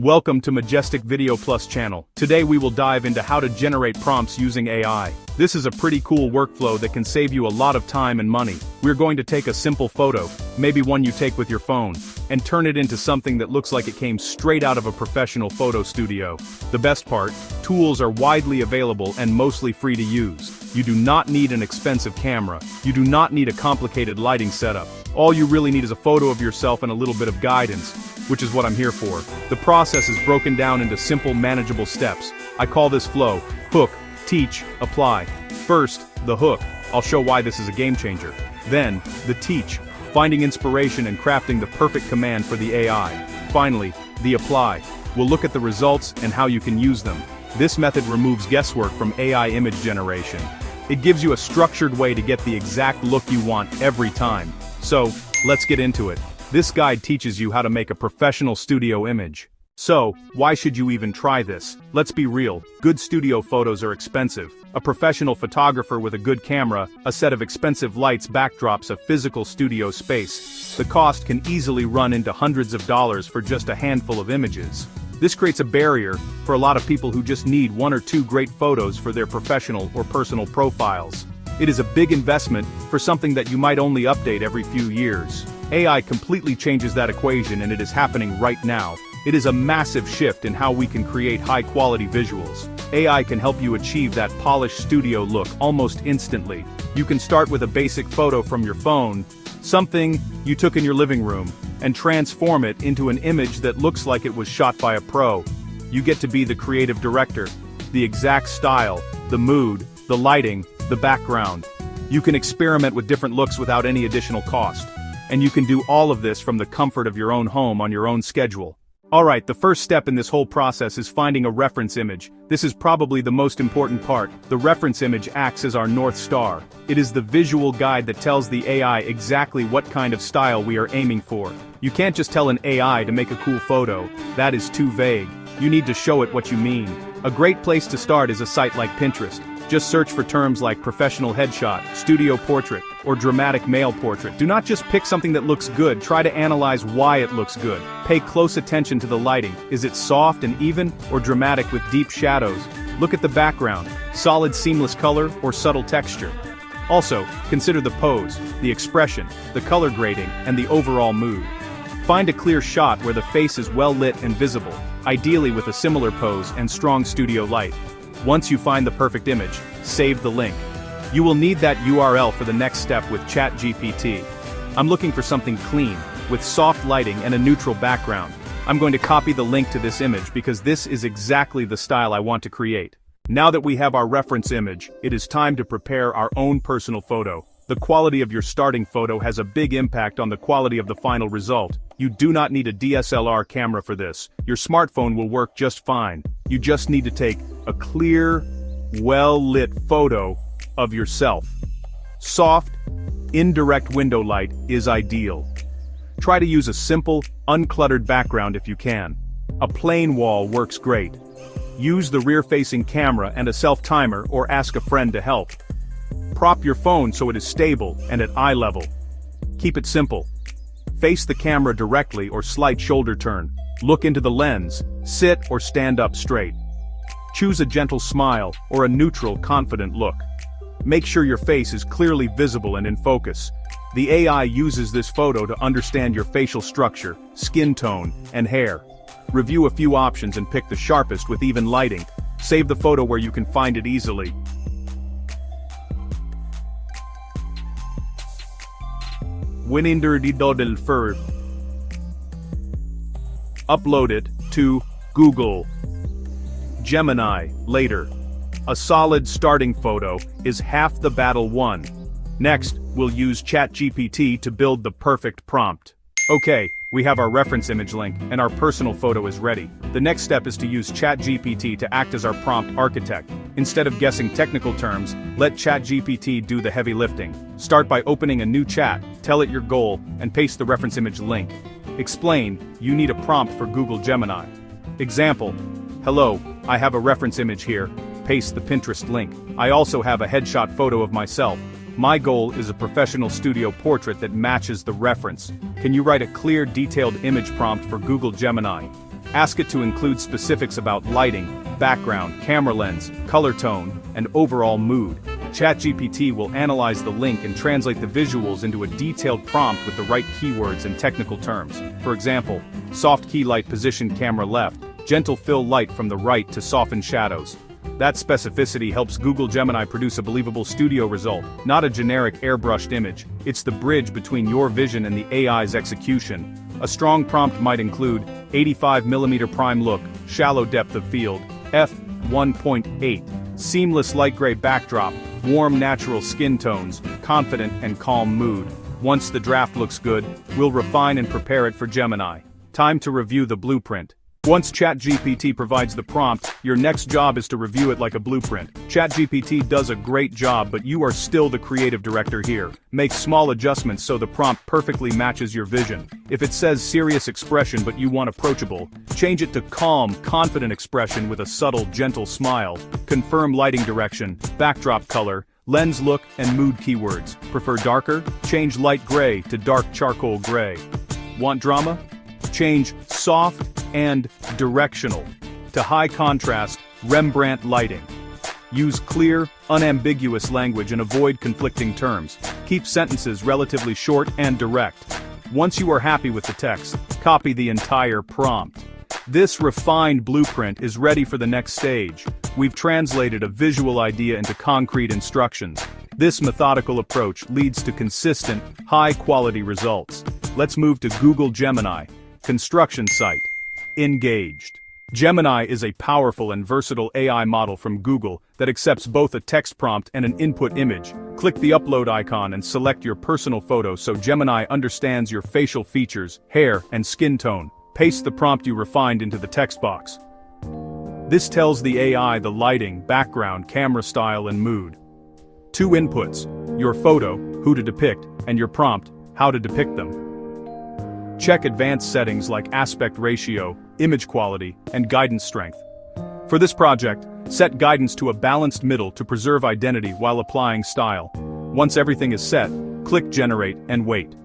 Welcome to Majestic Video Plus channel. Today we will dive into how to generate prompts using AI. This is a pretty cool workflow that can save you a lot of time and money. We're going to take a simple photo, maybe one you take with your phone, and turn it into something that looks like it came straight out of a professional photo studio. The best part, tools are widely available and mostly free to use. You do not need an expensive camera. You do not need a complicated lighting setup. All you really need is a photo of yourself and a little bit of guidance, which is what I'm here for. The process is broken down into simple, manageable steps. I call this flow: hook, teach, apply. First, the hook. I'll show why this is a game changer. Then, the teach, finding inspiration and crafting the perfect command for the AI. Finally, the apply. We'll look at the results and how you can use them. This method removes guesswork from AI image generation. It gives you a structured way to get the exact look you want every time. So, let's get into it. This guide teaches you how to make a professional studio image. So, why should you even try this? Let's be real, good studio photos are expensive. A professional photographer with a good camera, a set of expensive lights backdrops a physical studio space. The cost can easily run into hundreds of dollars for just a handful of images. This creates a barrier for a lot of people who just need one or two great photos for their professional or personal profiles. It is a big investment for something that you might only update every few years. AI completely changes that equation, and it is happening right now. It is a massive shift in how we can create high-quality visuals. AI can help you achieve that polished studio look almost instantly. You can start with a basic photo from your phone, something you took in your living room, and transform it into an image that looks like it was shot by a pro. You get to be the creative director, the exact style, the mood, the lighting, the background. You can experiment with different looks without any additional cost. And you can do all of this from the comfort of your own home on your own schedule. Alright, the first step in this whole process is finding a reference image. This is probably the most important part. The reference image acts as our North Star. It is the visual guide that tells the AI exactly what kind of style we are aiming for. You can't just tell an AI to make a cool photo. That is too vague. You need to show it what you mean. A great place to start is a site like Pinterest. Just search for terms like professional headshot, studio portrait, or dramatic male portrait. Do not just pick something that looks good, try to analyze why it looks good. Pay close attention to the lighting. Is it soft and even, or dramatic with deep shadows? Look at the background, solid seamless color, or subtle texture. Also, consider the pose, the expression, the color grading, and the overall mood. Find a clear shot where the face is well lit and visible, ideally with a similar pose and strong studio light. Once you find the perfect image, save the link. You will need that URL for the next step with ChatGPT. I'm looking for something clean, with soft lighting and a neutral background. I'm going to copy the link to this image because this is exactly the style I want to create. Now that we have our reference image, it is time to prepare our own personal photo. The quality of your starting photo has a big impact on the quality of the final result. You do not need a DSLR camera for this. Your smartphone will work just fine. You just need to take a clear, well-lit photo of yourself. Soft, indirect window light is ideal. Try to use a simple, uncluttered background if you can. A plain wall works great. Use the rear-facing camera and a self-timer or ask a friend to help. Prop your phone so it is stable and at eye level. Keep it simple. Face the camera directly or slight shoulder turn. Look into the lens, sit or stand up straight. Choose a gentle smile or a neutral, confident look. Make sure your face is clearly visible and in focus. The AI uses this photo to understand your facial structure, skin tone, and hair. Review a few options and pick the sharpest with even lighting. Save the photo where you can find it easily. Upload it to Google Gemini later. A solid starting photo is half the battle won. Next, we'll use ChatGPT to build the perfect prompt. Okay, we have our reference image link, and our personal photo is ready. The next step is to use ChatGPT to act as our prompt architect. Instead of guessing technical terms, let ChatGPT do the heavy lifting. Start by opening a new chat, tell it your goal, and paste the reference image link. Explain, you need a prompt for Google Gemini. Example, hello, I have a reference image here. Paste the Pinterest link. I also have a headshot photo of myself. My goal is a professional studio portrait that matches the reference. Can you write a clear, detailed image prompt for Google Gemini? Ask it to include specifics about lighting, background, camera lens, color tone, and overall mood. ChatGPT will analyze the link and translate the visuals into a detailed prompt with the right keywords and technical terms. For example, soft key light position camera left, gentle fill light from the right to soften shadows. That specificity helps Google Gemini produce a believable studio result, not a generic airbrushed image. It's the bridge between your vision and the AI's execution. A strong prompt might include 85mm prime look, shallow depth of field, f1.8, seamless light gray backdrop, warm natural skin tones, confident and calm mood. Once the draft looks good, we'll refine and prepare it for Gemini. Time to review the blueprint. Once ChatGPT provides the prompt, your next job is to review it like a blueprint. ChatGPT does a great job, but you are still the creative director here. Make small adjustments so the prompt perfectly matches your vision. If it says serious expression but you want approachable, change it to calm, confident expression with a subtle, gentle smile. Confirm lighting direction, backdrop color, lens look, and mood keywords. Prefer darker? Change light gray to dark charcoal gray. Want drama? Change soft and directional to high contrast, Rembrandt lighting. Use clear, unambiguous language and avoid conflicting terms. Keep sentences relatively short and direct. Once you are happy with the text, copy the entire prompt. This refined blueprint is ready for the next stage. We've translated a visual idea into concrete instructions. This methodical approach leads to consistent, high-quality results. Let's move to Google Gemini. Construction site. Engaged. Gemini is a powerful and versatile AI model from Google that accepts both a text prompt and an input image. Click the upload icon and select your personal photo so Gemini understands your facial features, hair, and skin tone. Paste the prompt you refined into the text box. This tells the AI the lighting, background, camera style, and mood. 2 inputs: your photo, who to depict, and your prompt, how to depict them. Check advanced settings like aspect ratio, image quality, and guidance strength. For this project, set guidance to a balanced middle to preserve identity while applying style. Once everything is set, click Generate and wait.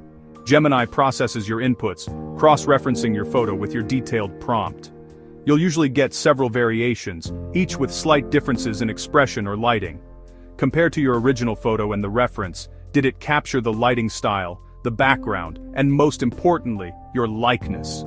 Gemini processes your inputs, cross-referencing your photo with your detailed prompt. You'll usually get several variations, each with slight differences in expression or lighting. Compare to your original photo and the reference. Did it capture the lighting style, the background, and most importantly, your likeness?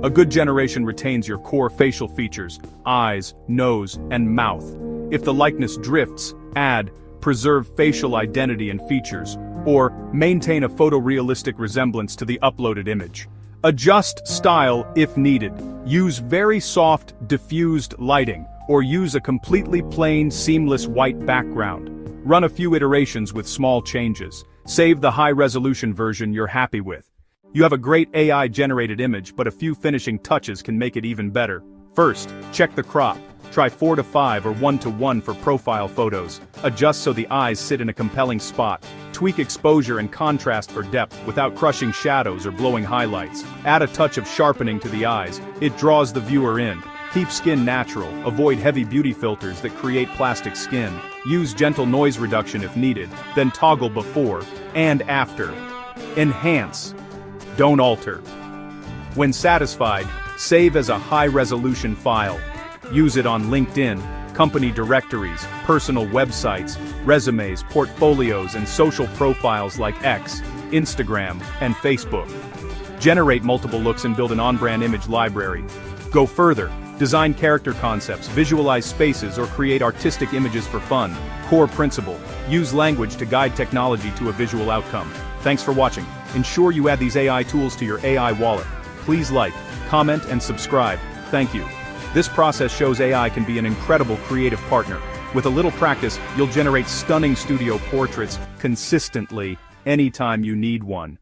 A good generation retains your core facial features, eyes, nose, and mouth. If the likeness drifts, add, preserve facial identity and features, or maintain a photorealistic resemblance to the uploaded image. Adjust style if needed. Use very soft, diffused lighting, or use a completely plain, seamless white background. Run a few iterations with small changes. Save the high-resolution version you're happy with. You have a great AI-generated image, but a few finishing touches can make it even better. First, check the crop. Try 4:5 or 1:1 for profile photos. Adjust so the eyes sit in a compelling spot. Tweak exposure and contrast for depth without crushing shadows or blowing highlights. Add a touch of sharpening to the eyes. It draws the viewer in. Keep skin natural. Avoid heavy beauty filters that create plastic skin. Use gentle noise reduction if needed, then toggle before and after. Enhance. Don't alter. When satisfied, save as a high-resolution file. Use it on LinkedIn, company directories, personal websites, resumes, portfolios, and social profiles like X, Instagram, and Facebook. Generate multiple looks and build an on-brand image library. Go further. Design character concepts, visualize spaces, or create artistic images for fun. Core principle: use language to guide technology to a visual outcome. Thanks for watching. Ensure you add these AI tools to your AI wallet. Please like, comment, and subscribe. Thank you. This process shows AI can be an incredible creative partner. With a little practice, you'll generate stunning studio portraits consistently anytime you need one.